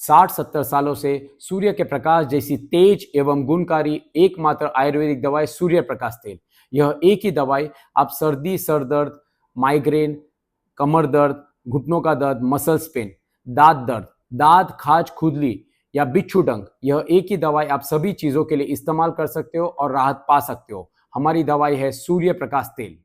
60-70 सालों से सूर्य के प्रकाश जैसी तेज एवं गुणकारी एकमात्र आयुर्वेदिक दवाई सूर्य प्रकाश तेल। यह एक ही दवाई आप सर्दी, सर दर्द, माइग्रेन, कमर दर्द, घुटनों का दर्द, मसल्स पेन, दांत दर्द, दांत खाज, खुजली या बिच्छू डंक, यह एक ही दवाई आप सभी चीजों के लिए इस्तेमाल कर सकते हो और राहत पा सकते हो। हमारी दवाई है सूर्य प्रकाश तेल।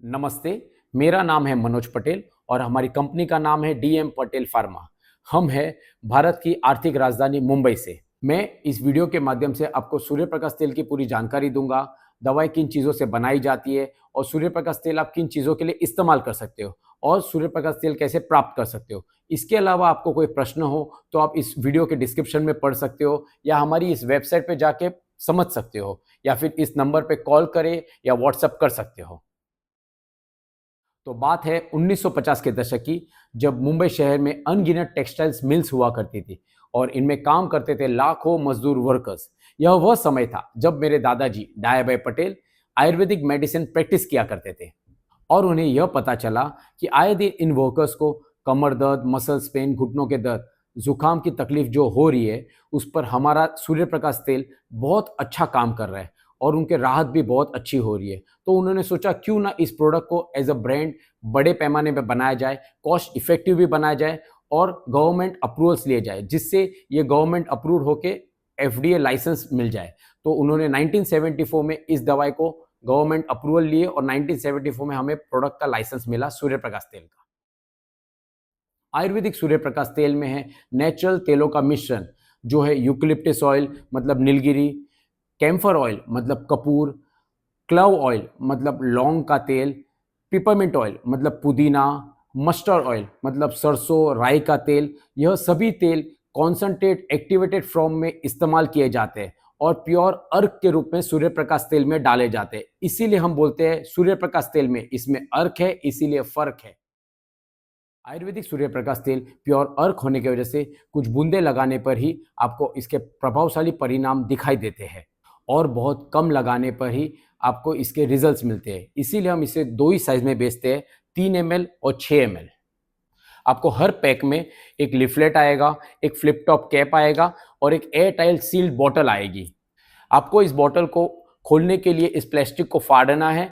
नमस्ते, मेरा नाम है मनोज पटेल और हमारी कंपनी का नाम है डीएम पटेल फार्मा। हम हैं भारत की आर्थिक राजधानी मुंबई से। मैं इस वीडियो के माध्यम से आपको सूर्य प्रकाश तेल की पूरी जानकारी दूंगा, दवाई किन चीज़ों से बनाई जाती है और सूर्य प्रकाश तेल आप किन चीज़ों के लिए इस्तेमाल कर सकते हो और सूर्य प्रकाश तेल कैसे प्राप्त कर सकते हो। इसके अलावा आपको कोई प्रश्न हो तो आप इस वीडियो के डिस्क्रिप्शन में पढ़ सकते हो या हमारी इस वेबसाइट पे जाके समझ सकते हो या फिर इस नंबर पे कॉल करें या व्हाट्सएप कर सकते हो। तो बात है 1950 के दशक की, जब मुंबई शहर में अनगिनत टेक्सटाइल्स मिल्स हुआ करती थी और इनमें काम करते थे लाखों मजदूर वर्कर्स। यह वह समय था जब मेरे दादाजी डायाभाई पटेल आयुर्वेदिक मेडिसिन प्रैक्टिस किया करते थे और उन्हें यह पता चला कि आए दिन इन वर्कर्स को कमर दर्द, मसल्स पेन, घुटनों के दर्द, जुकाम की तकलीफ जो हो रही है, उस पर हमारा सूर्य प्रकाश तेल बहुत अच्छा काम कर रहा है और उनके राहत भी बहुत अच्छी हो रही है। तो उन्होंने सोचा क्यों ना इस प्रोडक्ट को एज अ ब्रांड बड़े पैमाने पे बनाया जाए, कॉस्ट इफेक्टिव भी बनाया जाए और गवर्नमेंट अप्रूवल्स लिए जाए, जिससे ये गवर्नमेंट अप्रूव होके एफडीए लाइसेंस मिल जाए। तो उन्होंने 1974 में इस दवाई को गवर्नमेंट अप्रूवल लिए और 1974 में हमें प्रोडक्ट का लाइसेंस मिला सूर्य प्रकाश तेल का। आयुर्वेदिक सूर्य प्रकाश तेल में है नेचुरल तेलों का मिश्रण, जो है यूकलिप्टस ऑयल मतलब नीलगिरी, कैम्फर ऑयल मतलब कपूर, क्लव ऑयल मतलब लौंग का तेल, पिपरमिंट ऑयल मतलब पुदीना, मस्टर्ड ऑयल मतलब सरसों राई का तेल। यह सभी तेल कॉन्सनट्रेट एक्टिवेटेड फॉर्म में इस्तेमाल किए जाते हैं और प्योर अर्क के रूप में सूर्य प्रकाश तेल में डाले जाते हैं। इसीलिए हम बोलते हैं सूर्य प्रकाश तेल में इसमें अर्क है, इसीलिए फर्क है। आयुर्वेदिक सूर्य प्रकाश तेल प्योर अर्क होने की वजह से कुछ बूंदे लगाने पर ही आपको इसके प्रभावशाली परिणाम दिखाई देते हैं और बहुत कम लगाने पर ही आपको इसके रिजल्ट्स मिलते हैं। इसीलिए हम इसे दो ही साइज में बेचते हैं, 3 ml और 6 ml। आपको हर पैक में एक लिफलेट आएगा, एक फ्लिप टॉप कैप आएगा और एक एयर टाइट सील्ड बॉटल आएगी। आपको इस बॉटल को खोलने के लिए इस प्लास्टिक को फाड़ना है,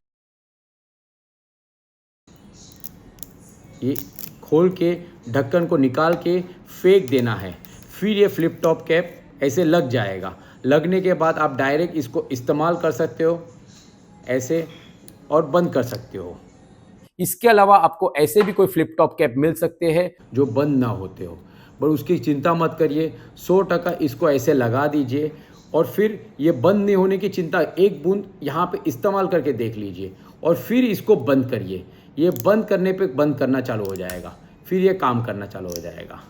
ये खोल के ढक्कन को निकाल के फेंक देना है। फिर ये फ्लिप टॉप कैप ऐसे लग जाएगा। लगने के बाद आप डायरेक्ट इसको इस्तेमाल कर सकते हो ऐसे और बंद कर सकते हो। इसके अलावा आपको ऐसे भी कोई फ्लिप टॉप कैप मिल सकते हैं जो बंद ना होते हो, पर उसकी चिंता मत करिए। 100% इसको ऐसे लगा दीजिए और फिर ये बंद नहीं होने की चिंता, एक बूंद यहाँ पे इस्तेमाल करके देख लीजिए और फिर इसको बंद करिए। ये बंद करने पे बंद करना चालू हो जाएगा, फिर ये काम करना चालू हो जाएगा।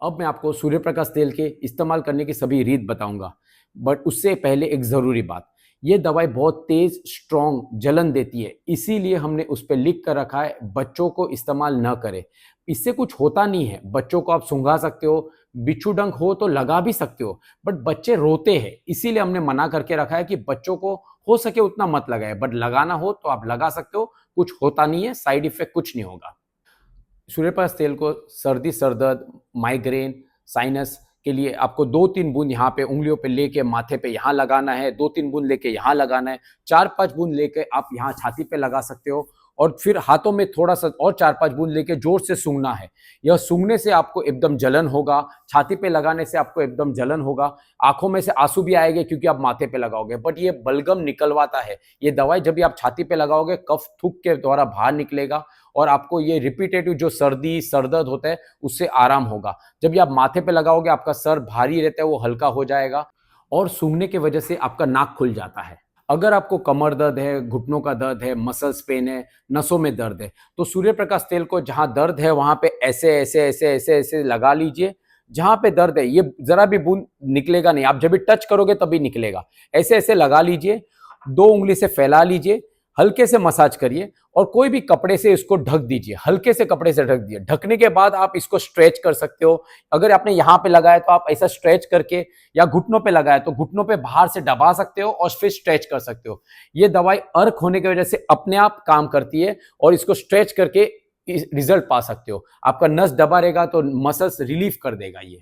अब मैं आपको सूर्य प्रकाश तेल के इस्तेमाल करने की सभी रीत बताऊंगा, बट उससे पहले एक ज़रूरी बात, ये दवाई बहुत तेज़ स्ट्रॉन्ग जलन देती है, इसीलिए हमने उस पर लिख कर रखा है बच्चों को इस्तेमाल न करें। इससे कुछ होता नहीं है, बच्चों को आप सूंघा सकते हो, बिच्छू डंक हो तो लगा भी सकते हो, बट बच्चे रोते हैं, इसीलिए हमने मना करके रखा है कि बच्चों को हो सके उतना मत लगाए, बट लगाना हो तो आप लगा सकते हो, कुछ होता नहीं है, साइड इफेक्ट कुछ नहीं होगा। सूर्यप्रकाश तेल को सर्दी, सर दर्द, माइग्रेन, साइनस के लिए आपको 2-3 बूंद यहाँ पे उंगलियों पे लेके माथे पे यहाँ लगाना है, 2-3 बूंद लेके यहाँ लगाना है, 4-5 बूंद लेके आप यहाँ छाती पे लगा सकते हो और फिर हाथों में थोड़ा सा और 4-5 बूंद लेके जोर से सूंघना है। यह सूंघने से आपको एकदम जलन होगा, छाती पे लगाने से आपको एकदम जलन होगा, आंखों में से आंसू भी आएंगे क्योंकि आप माथे पे लगाओगे, बट ये बलगम निकलवाता है। ये दवाई जब भी आप छाती पे लगाओगे कफ थूक के द्वारा बाहर निकलेगा और आपको ये रिपीटेटिव जो सर्दी, सर दर्द होता है उससे आराम होगा। जब ये आप माथे पे लगाओगे आपका सर भारी रहता है, वो हल्का हो जाएगा और सूंघने की वजह से आपका नाक खुल जाता है। अगर आपको कमर दर्द है, घुटनों का दर्द है, मसल्स पेन है, नसों में दर्द है, तो सूर्य प्रकाश तेल को जहां दर्द है वहां पे ऐसे ऐसे ऐसे ऐसे ऐसे लगा लीजिए। जहां पे दर्द है ये जरा भी बूंद निकलेगा नहीं, आप जब भी टच करोगे तभी निकलेगा। ऐसे ऐसे लगा लीजिए, 2 उंगली से फैला लीजिए, हल्के से मसाज करिए और कोई भी कपड़े से इसको ढक दीजिए, हल्के से कपड़े से ढक दिए। ढकने के बाद आप इसको स्ट्रेच कर सकते हो। अगर आपने यहाँ पे लगाया तो आप ऐसा स्ट्रेच करके, या घुटनों पे लगाया तो घुटनों पे बाहर से दबा सकते हो और फिर स्ट्रेच कर सकते हो। ये दवाई अर्क होने की वजह से अपने आप काम करती है और इसको स्ट्रेच करके रिजल्ट पा सकते हो। आपका नस दबा रहेगा तो मसल्स रिलीफ कर देगा ये।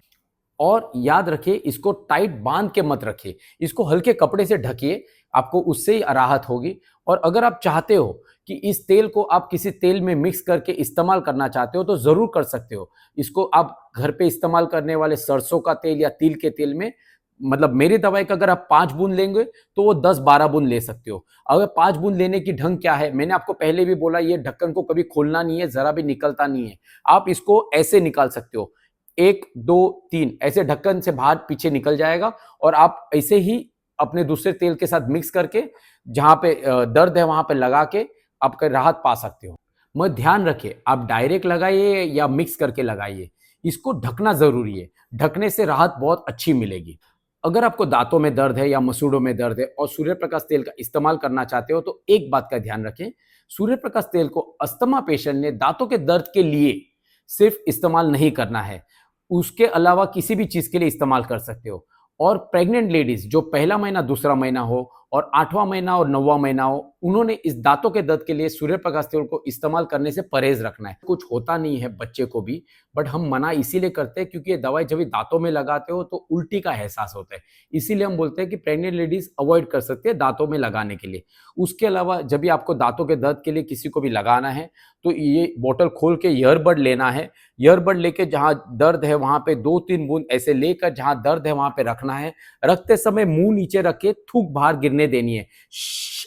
और याद रखिए, इसको टाइट बांध के मत रखिए, इसको हल्के कपड़े से ढकिए, आपको उससे ही राहत होगी। और अगर आप चाहते हो कि इस तेल को आप किसी तेल में मिक्स करके इस्तेमाल करना चाहते हो तो ज़रूर कर सकते हो। इसको आप घर पे इस्तेमाल करने वाले सरसों का तेल या तिल के तेल में, मतलब मेरी दवाई का अगर आप 5 बूंद लेंगे तो वो 10-12 बूंद ले सकते हो। अगर 5 बूंद लेने की ढंग क्या है, मैंने आपको पहले भी बोला, ये ढक्कन को कभी खोलना नहीं है, ज़रा भी निकलता नहीं है। आप इसको ऐसे निकाल सकते हो, 1, 2, 3 ऐसे ढक्कन से बाहर पीछे निकल जाएगा और आप ऐसे ही अपने दूसरे तेल के साथ मिक्स करके जहाँ पे दर्द है वहाँ पे लगा के आप राहत पा सकते हो। मगर ध्यान रखिए, आप डायरेक्ट लगाइए या मिक्स करके लगाइए, इसको ढकना ज़रूरी है, ढकने से राहत बहुत अच्छी मिलेगी। अगर आपको दांतों में दर्द है या मसूड़ों में दर्द है और सूर्य प्रकाश तेल का इस्तेमाल करना चाहते हो तो एक बात का ध्यान रखें, सूर्य प्रकाश तेल को अस्थमा पेशेंट ने दांतों के दर्द के लिए सिर्फ इस्तेमाल नहीं करना है, उसके अलावा किसी भी चीज़ के लिए इस्तेमाल कर सकते हो। और प्रेग्नेंट लेडीज जो पहला महीना, दूसरा महीना हो और 8वां महीना और 9वां महीना हो, उन्होंने इस दांतों के दर्द के लिए सूर्य प्रकाश तेल को इस्तेमाल करने से परहेज रखना है। कुछ होता नहीं है बच्चे को भी, बट हम मना इसीलिए करते हैं क्योंकि ये दवाई जब भी दांतों में लगाते हो तो उल्टी का एहसास होता है। इसीलिए हम बोलते हैं कि प्रेग्नेंट लेडीज अवॉइड कर सकते हैं दांतों में लगाने के लिए। उसके अलावा जब भी आपको दांतों के दर्द के लिए किसी को भी लगाना है तो ये बोतल खोल के ईयरबड लेना है, ईयरबड लेके जहाँ दर्द है वहाँ पे 2-3 बूंद ऐसे लेकर जहाँ दर्द है वहाँ पे रखना है। रखते समय मुंह नीचे रख के थूक बाहर गिरने देनी है,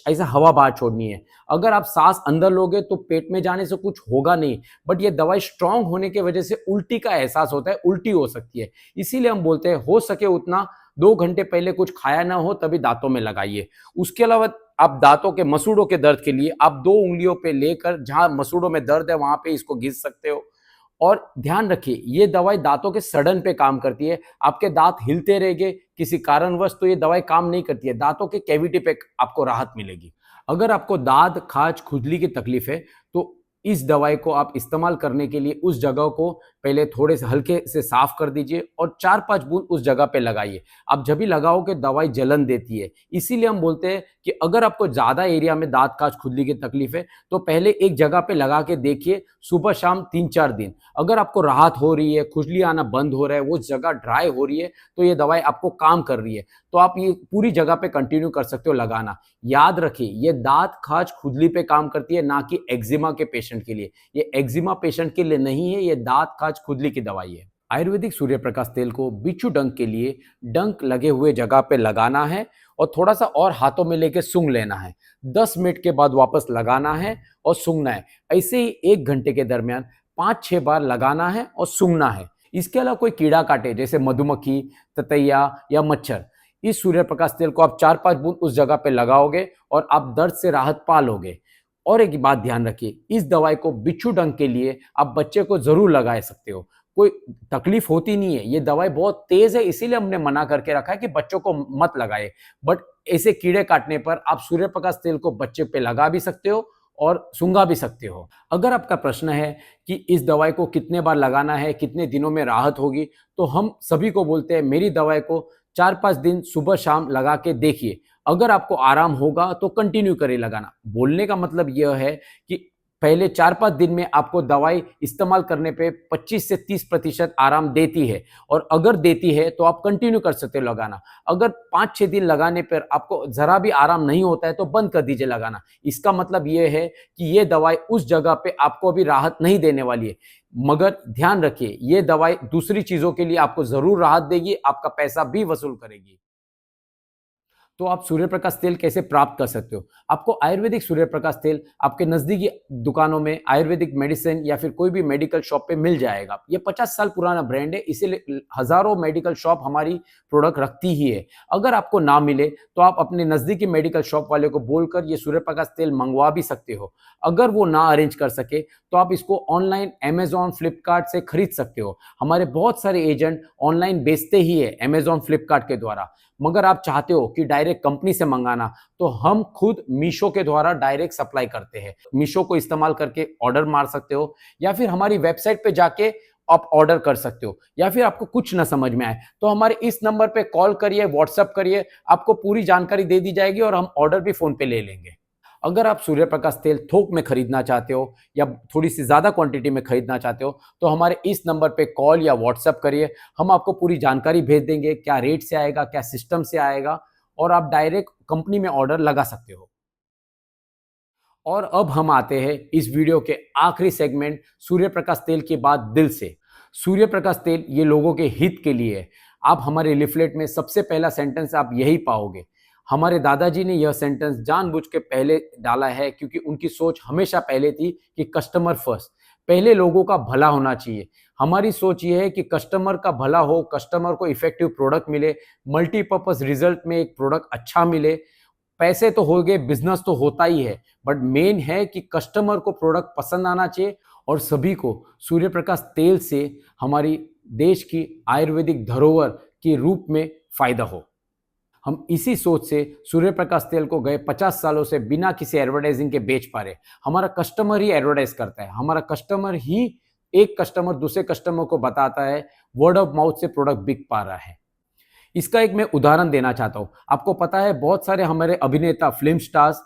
ऐसा हवा बाहर छोड़नी है। अगर आप सांस अंदर लोगे तो पेट में जाने से कुछ होगा नहीं, बट ये दवाई स्ट्रांग होने की वजह से उल्टी का एहसास होता है, उल्टी हो सकती है। इसीलिए हम बोलते हैं हो सके उतना 2 घंटे पहले कुछ खाया ना हो तभी दांतों में लगाइए। उसके अलावा आप दांतों के मसूड़ों के दर्द के लिए आप 2 उंगलियों पे लेकर जहां मसूड़ों में दर्द है वहां पे इसको घिस सकते हो। और ध्यान रखिए, ये दवाई दांतों के सड़न पे काम करती है। आपके दांत हिलते रहेंगे किसी कारणवश तो ये दवाई काम नहीं करती है, दांतों के कैविटी पे आपको राहत मिलेगी। अगर आपको दाद, खाज, खुजली की तकलीफ है तो इस दवाई को आप इस्तेमाल करने के लिए उस जगह को पहले थोड़े से हल्के से साफ कर दीजिए और 4-5 बूंद उस जगह पे लगाइए। आप जब भी लगाओगे दवाई जलन देती है, इसीलिए हम बोलते हैं कि अगर आपको ज़्यादा एरिया में दाँत, खाज, खुजली की तकलीफ है तो पहले एक जगह पे लगा के देखिए, सुबह शाम 3-4 दिन। अगर आपको राहत हो रही है, खुजली आना बंद हो रहा है, वो जगह ड्राई हो रही है तो ये दवाई आपको काम कर रही है, तो आप ये पूरी जगह पे कंटिन्यू कर सकते हो लगाना। याद रखिए, ये दाँत, खाज, खुजली पे काम करती है, ना कि एक्जिमा के पेशेंट के लिए। ये एक्जिमा पेशेंट के लिए नहीं है, ये दाँत, खाज, खुजली की दवाई है। आयुर्वेदिक सूर्य प्रकाश तेल को बिच्छू डंक के लिए डंक लगे हुए जगह पे लगाना है और थोड़ा सा और हाथों में लेके सूंघ लेना है। 10 मिनट के बाद वापस लगाना है और सूंघना है। ऐसे ही 1 घंटे के दरमियान 5-6 बार लगाना है और सूंघना है। इसके अलावा कोई कीड़ा काटे जैसे मधुमक्खी, ततैया या मच्छर, इस सूर्य प्रकाश तेल को आप 4-5 बूंद उस जगह पे लगाओगे और आप दर्द से राहत पा लोगे। और एक बात ध्यान रखिए, इस दवाई को बिच्छू डंक के लिए आप बच्चे को जरूर लगा सकते हो, कोई तकलीफ होती नहीं है। ये दवाई बहुत तेज है इसीलिए हमने मना करके रखा है कि बच्चों को मत लगाए, बट ऐसे कीड़े काटने पर आप सूर्य प्रकाश तेल को बच्चे पे लगा भी सकते हो और सूंघा भी सकते हो। अगर आपका प्रश्न है कि इस दवाई को कितने बार लगाना है, कितने दिनों में राहत होगी, तो हम सभी को बोलते हैं मेरी दवाई को 4-5 दिन सुबह शाम लगा के देखिए। अगर आपको आराम होगा तो कंटिन्यू करें लगाना। बोलने का मतलब यह है कि पहले 4-5 दिन में आपको दवाई इस्तेमाल करने पे 25 से 30% आराम देती है और अगर देती है तो आप कंटिन्यू कर सकते हो लगाना। अगर 5-6 दिन लगाने पर आपको ज़रा भी आराम नहीं होता है तो बंद कर दीजिए लगाना। इसका मतलब ये है कि ये दवाई उस जगह पे आपको अभी राहत नहीं देने वाली है। मगर ध्यान रखिए, ये दवाई दूसरी चीज़ों के लिए आपको ज़रूर राहत देगी, आपका पैसा भी वसूल करेगी। तो आप सूर्य प्रकाश तेल कैसे प्राप्त कर सकते हो? आपको आयुर्वेदिक सूर्य प्रकाश तेल आपके नज़दीकी दुकानों में आयुर्वेदिक मेडिसिन या फिर कोई भी मेडिकल शॉप पे मिल जाएगा। ये 50 साल पुराना ब्रांड है, इसीलिए हज़ारों मेडिकल शॉप हमारी प्रोडक्ट रखती ही है। अगर आपको ना मिले तो आप अपने नज़दीकी मेडिकल शॉप वाले को बोलकर ये सूर्य प्रकाश तेल मंगवा भी सकते हो। अगर वो ना अरेंज कर सके तो आप इसको ऑनलाइन अमेज़न, फ्लिपकार्ट से खरीद सकते हो। हमारे बहुत सारे एजेंट ऑनलाइन बेचते ही है अमेज़न, फ्लिपकार्ट के द्वारा। मगर आप चाहते हो कि डायरेक्ट कंपनी से मंगाना तो हम खुद मीशो के द्वारा डायरेक्ट सप्लाई करते हैं। मीशो को इस्तेमाल करके ऑर्डर मार सकते हो या फिर हमारी वेबसाइट पे जाके आप ऑर्डर कर सकते हो, या फिर आपको कुछ ना समझ में आए तो हमारे इस नंबर पे कॉल करिए, व्हाट्सएप करिए, आपको पूरी जानकारी दे दी जाएगी और हम ऑर्डर भी फोन पे ले लेंगे। अगर आप सूर्य प्रकाश तेल थोक में खरीदना चाहते हो या थोड़ी सी ज़्यादा क्वांटिटी में खरीदना चाहते हो तो हमारे इस नंबर पे कॉल या व्हाट्सएप करिए। हम आपको पूरी जानकारी भेज देंगे, क्या रेट से आएगा, क्या सिस्टम से आएगा, और आप डायरेक्ट कंपनी में ऑर्डर लगा सकते हो। और अब हम आते हैं इस वीडियो के आखिरी सेगमेंट सूर्य प्रकाश तेल के बाद दिल से। सूर्य प्रकाश तेल ये लोगों के हित के लिए है। आप हमारे लिफलेट में सबसे पहला सेंटेंस आप यही पाओगे। हमारे दादाजी ने यह सेंटेंस जानबूझ के पहले डाला है क्योंकि उनकी सोच हमेशा पहले थी कि कस्टमर फर्स्ट, पहले लोगों का भला होना चाहिए। हमारी सोच ये है कि कस्टमर का भला हो, कस्टमर को इफेक्टिव प्रोडक्ट मिले, मल्टीपर्पज रिजल्ट में एक प्रोडक्ट अच्छा मिले। पैसे तो हो गए, बिजनेस तो होता ही है, बट मेन है कि कस्टमर को प्रोडक्ट पसंद आना चाहिए और सभी को सूर्य प्रकाश तेल से हमारी देश की आयुर्वेदिक धरोहर के रूप में फायदा हो। हम इसी सोच से सूर्य प्रकाश तेल को गए 50 सालों से बिना किसी एडवर्टाइजिंग के बेच पा रहे। हमारा कस्टमर ही एडवर्टाइज करता है, हमारा कस्टमर ही, एक कस्टमर दूसरे कस्टमर को बताता है, वर्ड ऑफ माउथ से प्रोडक्ट बिक पा रहा है। इसका एक मैं उदाहरण देना चाहता हूं। आपको पता है बहुत सारे हमारे अभिनेता, फिल्म स्टार्स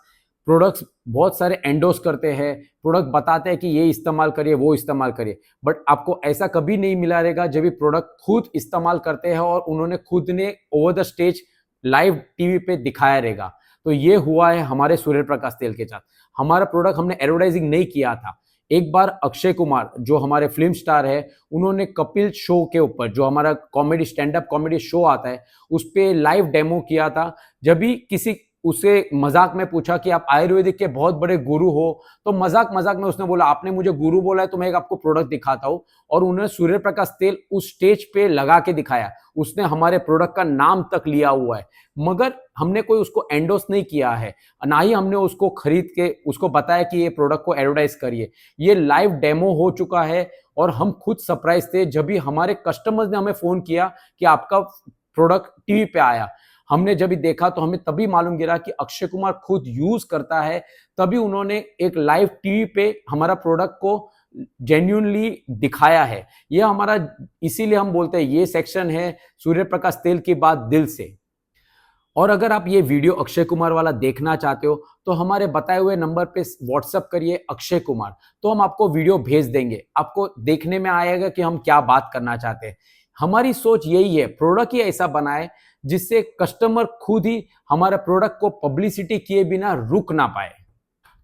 प्रोडक्ट्स बहुत सारे एंडोर्स करते हैं, प्रोडक्ट बताते हैं कि ये इस्तेमाल करिए, वो इस्तेमाल करिए, बट आपको ऐसा कभी नहीं मिला रहेगा जब ये प्रोडक्ट खुद इस्तेमाल करते हैं और उन्होंने खुद ने over the stage live TV पे दिखाया रहेगा। तो ये हुआ है हमारे सूर्य प्रकाश तेल के साथ। हमारा प्रोडक्ट हमने एडवर्टाइजिंग नहीं किया था। एक बार अक्षय कुमार जो हमारे फिल्म स्टार है, उन्होंने कपिल शो के ऊपर, जो हमारा comedy stand up comedy show आता है, उस पे लाइव डेमो किया था। जब भी किसी उसे मजाक में पूछा कि आप आयुर्वेदिक के बहुत बड़े गुरु हो, तो मजाक मजाक में उसने बोला आपने मुझे गुरु बोला है तो मैं एक आपको प्रोडक्ट दिखाता हूं, और उन्होंने सूर्य प्रकाश तेल उस स्टेज पे लगा के दिखाया। उसने हमारे प्रोडक्ट का नाम तक लिया हुआ है, मगर हमने कोई उसको एंडोर्स नहीं किया है, ना ही हमने उसको खरीद के उसको बताया कि ये प्रोडक्ट को एडवर्टाइज करिए। ये लाइव डेमो हो चुका है और हम खुद सरप्राइज थे जब भी हमारे कस्टमर्स ने हमें फोन किया कि आपका प्रोडक्ट टीवी पे आया। हमने जब भी देखा तो हमें तभी मालूम गिरा कि अक्षय कुमार खुद यूज करता है, तभी उन्होंने एक लाइव टीवी पे हमारा प्रोडक्ट को जेन्युइनली दिखाया है। ये हमारा, इसीलिए हम बोलते हैं ये सेक्शन है सूर्य प्रकाश तेल के बाद दिल से। और अगर आप ये वीडियो अक्षय कुमार वाला देखना चाहते हो तो हमारे बताए हुए नंबर पे व्हाट्सएप करिए अक्षय कुमार, तो हम आपको वीडियो भेज देंगे। आपको देखने में आएगा कि हम क्या बात करना चाहते हैं। हमारी सोच यही है, प्रोडक्ट ही ऐसा बनाए जिससे कस्टमर खुद ही हमारे प्रोडक्ट को पब्लिसिटी किए बिना रुक ना पाए।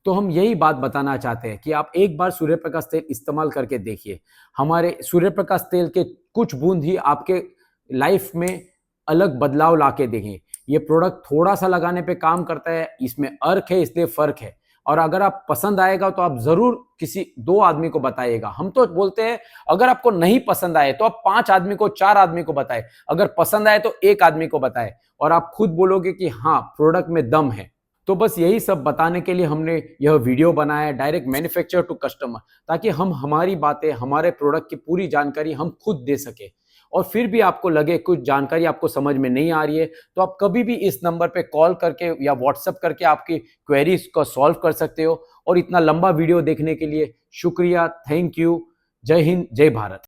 तो हम यही बात बताना चाहते हैं कि आप एक बार सूर्य प्रकाश तेल इस्तेमाल करके देखिए। हमारे सूर्य प्रकाश तेल के कुछ बूंद ही आपके लाइफ में अलग बदलाव लाके देंगे। ये प्रोडक्ट थोड़ा सा लगाने पे काम करता है, इसमें अर्क है, इसलिए फर्क है। और अगर आप पसंद आएगा तो आप जरूर किसी 2 आदमी को बताइएगा। हम तो बोलते हैं अगर आपको नहीं पसंद आए तो आप 5 आदमी को, 4 आदमी को बताए, अगर पसंद आए तो 1 आदमी को बताए, और आप खुद बोलोगे कि हाँ प्रोडक्ट में दम है। तो बस यही सब बताने के लिए हमने यह वीडियो बनाया है, डायरेक्ट मैन्युफैक्चर टू कस्टमर, ताकि हम हमारी बातें, हमारे प्रोडक्ट की पूरी जानकारी हम खुद दे सके। और फिर भी आपको लगे कुछ जानकारी आपको समझ में नहीं आ रही है तो आप कभी भी इस नंबर पे कॉल करके या व्हाट्सएप करके आपकी क्वेरीज को सॉल्व कर सकते हो। और इतना लंबा वीडियो देखने के लिए शुक्रिया, थैंक यू, जय हिंद, जय भारत।